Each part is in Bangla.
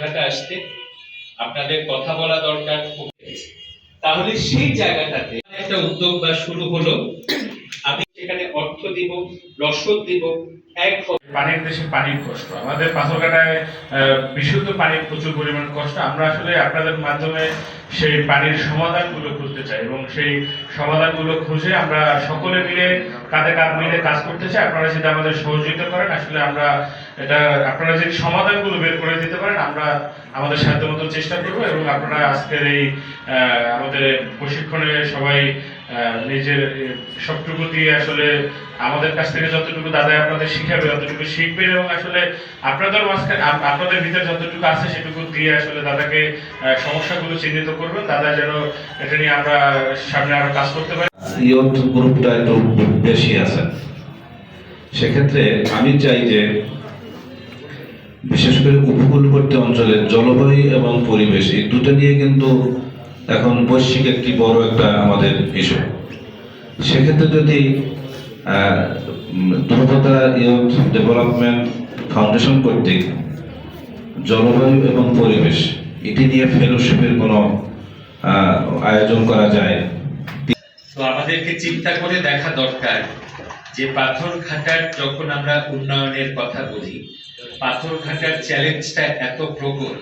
পাথরঘাটা আসতে আপনাদের কথা বলা দরকার। তাহলে সেই জায়গাটাতে একটা উদ্যোগ বা শুরু হলো, আমি সেখানে অর্থ দিব, রসদ দিব। পানির দেশে পানির কষ্ট, আমাদের পাথরঘাটায় বিশুদ্ধ পানির প্রচুর পরিমাণ কষ্ট। আমরা আসলে আপনাদের মাধ্যমে সেই পানির সমাধানগুলো খুঁজতে চাই এবং সেই সমাধানগুলো খুঁজে আমরা সকলে মিলে কাঁধে কাঁধ মিলে কাজ করতে চাই। আপনারা যদি আমাদের সহযোগিতা করেন, আসলে আমরা এটা আপনারা যদি সমাধানগুলো বের করে দিতে পারেন, আমরা আমাদের সাধ্য মতো চেষ্টা করবো। এবং আপনারা আজকের এই আমাদের প্রশিক্ষণে সবাই নিজের সবটুকু দিয়ে আসলে আমাদের কাছ থেকে যতটুকু দাদা আপনাদের শিখাবে ততটুকু শিখবেন এবং আসলে আপনাদের মাঝখানে আপনাদের ভিতরে যতটুকু আছে সেটুকু দিয়ে আসলে দাদাকে সমস্যাগুলো চিহ্নিত করবেন। দাদা যেন এটা নিয়ে আমরা সামনে আরো কাজ করতে পারি। ইয়ুথ গ্রুপটা একটু বেশি আছে, সেক্ষেত্রে আমি চাই যে বিশেষ করে উপকূলবর্তী অঞ্চলের জলবায়ু এবং পরিবেশ এই দুটো নিয়ে কিন্তু এখন বৈশ্বিক একটি বড় একটা আমাদের ইস্যু। সেক্ষেত্রে যদি ধ্রুবতা ইয়ুথ ডেভেলপমেন্ট ফাউন্ডেশন কর্তৃক জলবায়ু এবং পরিবেশ এটি নিয়ে ফেলোশিপের কোনো আয়োজন করা যায়, তো আমাদেরকে চিন্তা করে দেখা দরকার যে পাথরঘাটার যখন আমরা উন্নয়নের কথা বলি, পাথরঘাটার চ্যালেঞ্জটা এত প্রবল,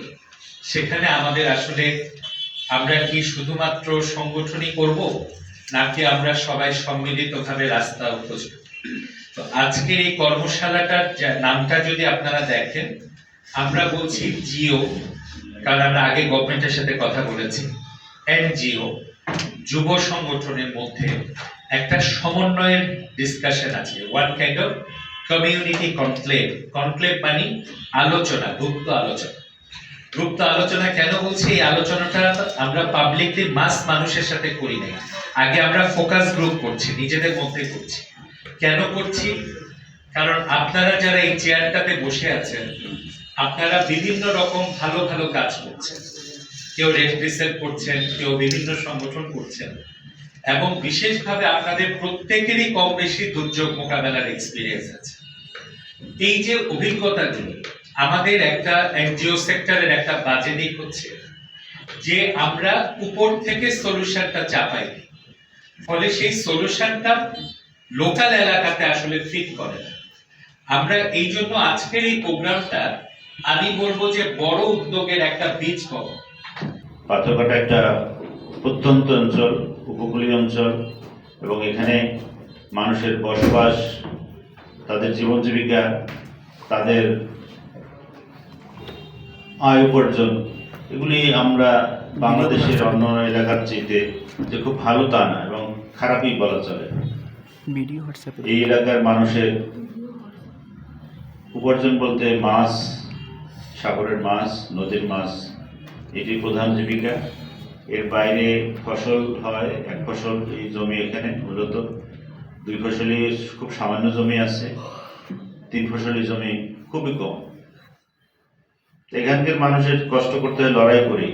সেখানে আমাদের আসলে আমরা কি শুধুমাত্র সংগঠনই করব নাকি আমরা সবাই সম্মিলিতভাবে রাস্তা খুঁজব। তো আজকের এই কর্মশালাটার নামটা যদি আপনারা দেখেন, আমরা বলছি জিও, কারণ আমরা আগে গভর্নমেন্টের সাথে কথা বলেছি, এনজিও যুব সংগঠনের মধ্যে একটা সমন্বয়ের ডিসকাশন আছে, one kind of community conclave. Conclave মানে আলোচনা, গুপ্ত আলোচনা। গুপ্ত আলোচনা কেন বলছি? এই আলোচনাটা আমরা পাবলিকলি মাস মানুষের সাথে করি নাই, আগে আমরা ফোকাস গ্রুপ করছি, নিজেদের মধ্যে করছি। কেন করছি? কারণ আপনারা যারা এই চেয়ারটাতে বসে আছেন, আপনারা বিভিন্ন রকম ভালো ভালো কাজ করছেন, কেউ রেড ক্রিসেন্ট করছেন, কেউ বিভিন্ন সংগঠন করছেন, এবং বিশেষভাবে আপনাদের প্রত্যেকেরই কম বেশি দুর্যোগ মোকাবেলার এক্সপিরিয়েন্স আছে। এই যে অভিজ্ঞতাগুলো আমাদের একটা এনজিও সেক্টরের একটা বাজে দিক হচ্ছে যে আমরা উপর থেকে সলিউশনটা চাপাই, ফলে সেই সলিউশনটা লোকাল এলাকাতে আসলে ফিট করে না। আমরা এই জন্য আজকের এই প্রোগ্রামটা আমি বলবো যে বড় উদ্যোগের একটা বীজ পাবো। পাথরঘাটা একটা প্রত্যন্ত অঞ্চল, উপকূলীয় অঞ্চল, এবং এখানে মানুষের বসবাস, তাদের জীবন জীবিকা, তাদের আয় উপার্জন, এগুলি আমরা বাংলাদেশের অন্য এলাকার চাইতে যে খুব ভালো তা না, এবং খারাপই বলা চলে। এই এলাকার মানুষের উপার্জন বলতে মাছ, সাগরের মাছ, নদীর মাছ, এটি প্রধান জীবিকা। এর বাইরে ফসল হয়, এক ফসল এই জমি এখানে মূলত, দুই ফসলি খুব সামান্য জমি আছে, তিন ফসলি জমি খুবই কম। এখানকার মানুষের কষ্ট করতে হয়, লড়াই করি,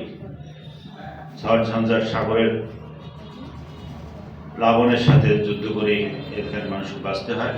ঝড় ঝঞ্ঝার সাগরের প্লাবনের সাথে যুদ্ধ করে এখানে মানুষকে বাঁচতে হয়।